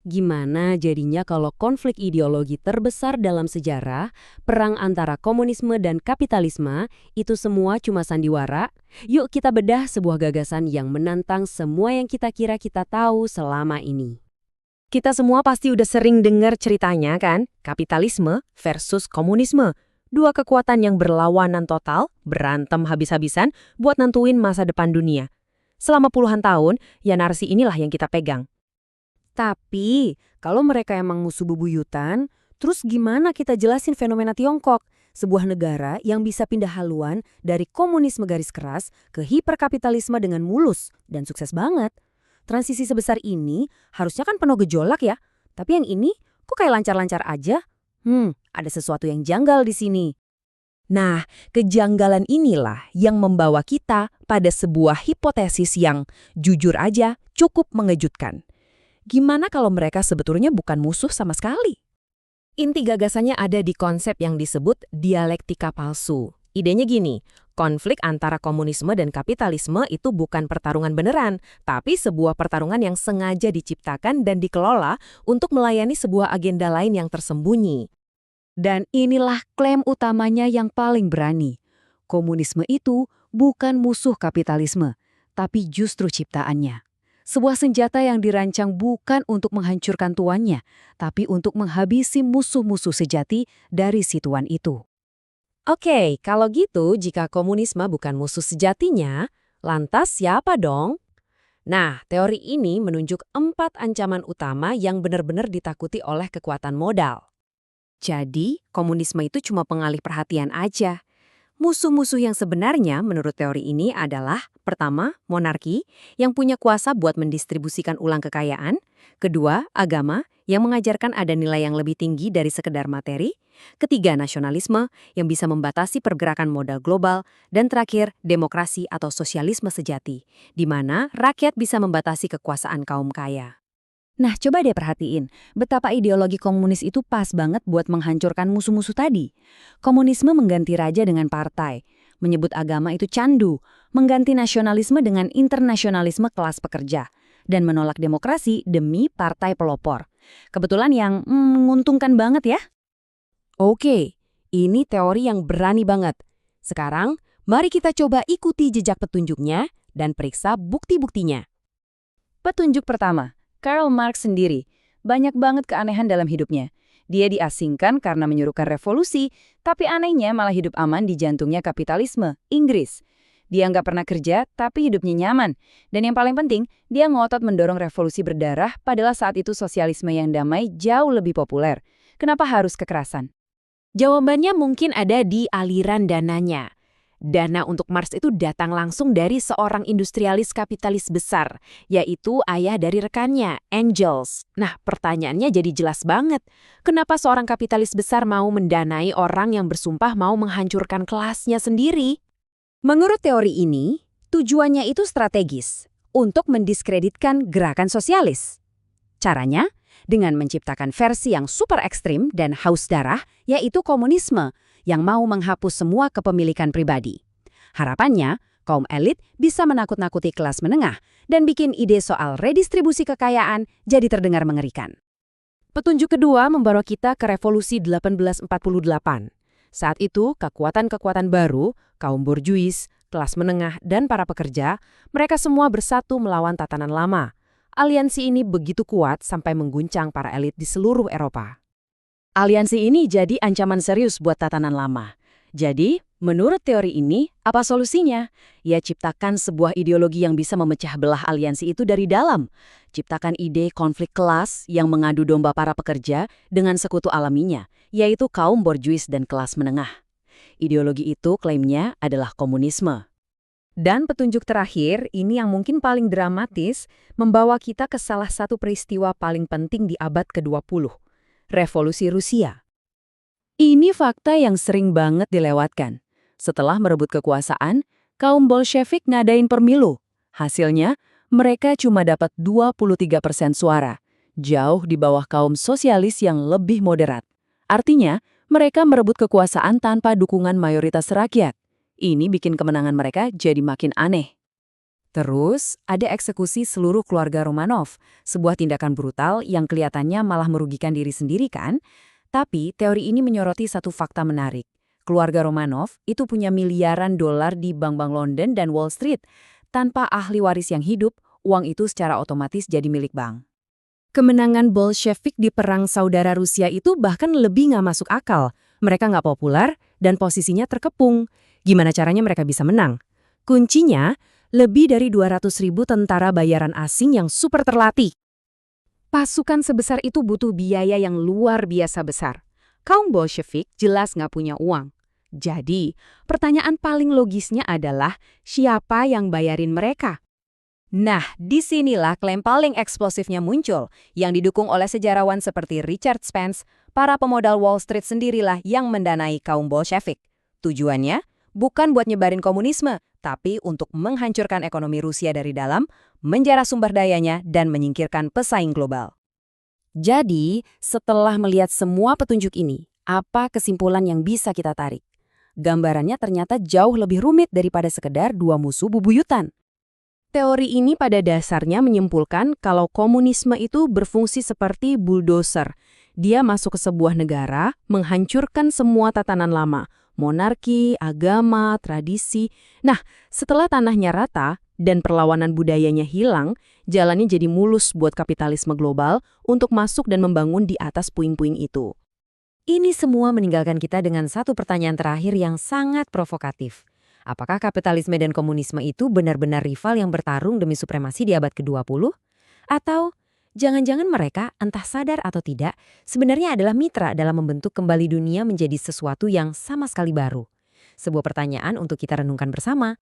Gimana jadinya kalau konflik ideologi terbesar dalam sejarah, perang antara komunisme dan kapitalisme, itu semua cuma sandiwara? Yuk kita bedah sebuah gagasan yang menantang semua yang kita kira kita tahu selama ini. Kita semua pasti udah sering dengar ceritanya kan? Kapitalisme versus komunisme. Dua kekuatan yang berlawanan total, berantem habis-habisan buat nentuin masa depan dunia. Selama puluhan tahun, ya narasi inilah yang kita pegang. Tapi, kalau mereka emang musuh bebuyutan, terus gimana kita jelasin fenomena Tiongkok? Sebuah negara yang bisa pindah haluan dari komunisme garis keras ke hiperkapitalisme dengan mulus dan sukses banget. Transisi sebesar ini harusnya kan penuh gejolak ya. Tapi yang ini kok kayak lancar-lancar aja? Ada sesuatu yang janggal di sini. Nah, kejanggalan inilah yang membawa kita pada sebuah hipotesis yang, jujur aja, cukup mengejutkan. Gimana kalau mereka sebetulnya bukan musuh sama sekali? Inti gagasannya ada di konsep yang disebut dialektika palsu. Idenya gini, konflik antara komunisme dan kapitalisme itu bukan pertarungan beneran, tapi sebuah pertarungan yang sengaja diciptakan dan dikelola untuk melayani sebuah agenda lain yang tersembunyi. Dan inilah klaim utamanya yang paling berani. Komunisme itu bukan musuh kapitalisme, tapi justru ciptaannya. Sebuah senjata yang dirancang bukan untuk menghancurkan tuannya, tapi untuk menghabisi musuh-musuh sejati dari si tuan itu. Oke, kalau gitu jika komunisme bukan musuh sejatinya, lantas siapa dong? Nah, teori ini menunjuk 4 ancaman utama yang benar-benar ditakuti oleh kekuatan modal. Jadi, komunisme itu cuma pengalih perhatian aja. Musuh-musuh yang sebenarnya menurut teori ini adalah, pertama, monarki yang punya kuasa buat mendistribusikan ulang kekayaan. Kedua, agama yang mengajarkan ada nilai yang lebih tinggi dari sekedar materi. Ketiga, nasionalisme yang bisa membatasi pergerakan modal global. Dan terakhir, demokrasi atau sosialisme sejati, di mana rakyat bisa membatasi kekuasaan kaum kaya. Nah, coba deh perhatiin, betapa ideologi komunis itu pas banget buat menghancurkan musuh-musuh tadi. Komunisme mengganti raja dengan partai, menyebut agama itu candu, mengganti nasionalisme dengan internasionalisme kelas pekerja, dan menolak demokrasi demi partai pelopor. Kebetulan yang menguntungkan banget ya. Oke, ini teori yang berani banget. Sekarang, mari kita coba ikuti jejak petunjuknya dan periksa bukti-buktinya. Petunjuk pertama. Karl Marx sendiri, banyak banget keanehan dalam hidupnya. Dia diasingkan karena menyuruhkan revolusi, tapi anehnya malah hidup aman di jantungnya kapitalisme, Inggris. Dia nggak pernah kerja, tapi hidupnya nyaman. Dan yang paling penting, dia ngotot mendorong revolusi berdarah, padahal saat itu sosialisme yang damai jauh lebih populer. Kenapa harus kekerasan? Jawabannya mungkin ada di aliran dananya. Dana untuk Marx itu datang langsung dari seorang industrialis kapitalis besar, yaitu ayah dari rekannya, Engels. Nah, pertanyaannya jadi jelas banget. Kenapa seorang kapitalis besar mau mendanai orang yang bersumpah mau menghancurkan kelasnya sendiri? Menurut teori ini, tujuannya itu strategis, untuk mendiskreditkan gerakan sosialis. Caranya, dengan menciptakan versi yang super ekstrim dan haus darah, yaitu komunisme, yang mau menghapus semua kepemilikan pribadi. Harapannya, kaum elit bisa menakut-nakuti kelas menengah dan bikin ide soal redistribusi kekayaan jadi terdengar mengerikan. Petunjuk kedua membawa kita ke revolusi 1848. Saat itu, kekuatan-kekuatan baru, kaum borjuis, kelas menengah, dan para pekerja, mereka semua bersatu melawan tatanan lama. Aliansi ini begitu kuat sampai mengguncang para elit di seluruh Eropa. Aliansi ini jadi ancaman serius buat tatanan lama. Jadi, menurut teori ini, apa solusinya? Ya ciptakan sebuah ideologi yang bisa memecah belah aliansi itu dari dalam. Ciptakan ide konflik kelas yang mengadu domba para pekerja dengan sekutu alaminya, yaitu kaum borjuis dan kelas menengah. Ideologi itu klaimnya adalah komunisme. Dan petunjuk terakhir, ini yang mungkin paling dramatis, membawa kita ke salah satu peristiwa paling penting di abad ke-20. Revolusi Rusia. Ini fakta yang sering banget dilewatkan. Setelah merebut kekuasaan, kaum Bolshevik ngadain pemilu. Hasilnya, mereka cuma dapat 23% suara, jauh di bawah kaum sosialis yang lebih moderat. Artinya, mereka merebut kekuasaan tanpa dukungan mayoritas rakyat. Ini bikin kemenangan mereka jadi makin aneh. Terus, ada eksekusi seluruh keluarga Romanov, sebuah tindakan brutal yang kelihatannya malah merugikan diri sendiri kan? Tapi, teori ini menyoroti satu fakta menarik. Keluarga Romanov itu punya miliaran dolar di bank-bank London dan Wall Street. Tanpa ahli waris yang hidup, uang itu secara otomatis jadi milik bank. Kemenangan Bolshevik di Perang Saudara Rusia itu bahkan lebih nggak masuk akal. Mereka nggak populer dan posisinya terkepung. Gimana caranya mereka bisa menang? Kuncinya, lebih dari 200.000 tentara bayaran asing yang super terlatih. Pasukan sebesar itu butuh biaya yang luar biasa besar. Kaum Bolshevik jelas nggak punya uang. Jadi, pertanyaan paling logisnya adalah siapa yang bayarin mereka? Nah, disinilah klaim paling eksplosifnya muncul, yang didukung oleh sejarawan seperti Richard Spence. Para pemodal Wall Street sendirilah yang mendanai kaum Bolshevik. Tujuannya bukan buat nyebarin komunisme, tapi untuk menghancurkan ekonomi Rusia dari dalam, menjarah sumber dayanya, dan menyingkirkan pesaing global. Jadi, setelah melihat semua petunjuk ini, apa kesimpulan yang bisa kita tarik? Gambarannya ternyata jauh lebih rumit daripada sekedar dua musuh bubuyutan. Teori ini pada dasarnya menyimpulkan kalau komunisme itu berfungsi seperti bulldozer. Dia masuk ke sebuah negara, menghancurkan semua tatanan lama, monarki, agama, tradisi. Nah, setelah tanahnya rata dan perlawanan budayanya hilang, jalannya jadi mulus buat kapitalisme global untuk masuk dan membangun di atas puing-puing itu. Ini semua meninggalkan kita dengan satu pertanyaan terakhir yang sangat provokatif. Apakah kapitalisme dan komunisme itu benar-benar rival yang bertarung demi supremasi di abad ke-20? Atau jangan-jangan mereka, entah sadar atau tidak, sebenarnya adalah mitra dalam membentuk kembali dunia menjadi sesuatu yang sama sekali baru? Sebuah pertanyaan untuk kita renungkan bersama.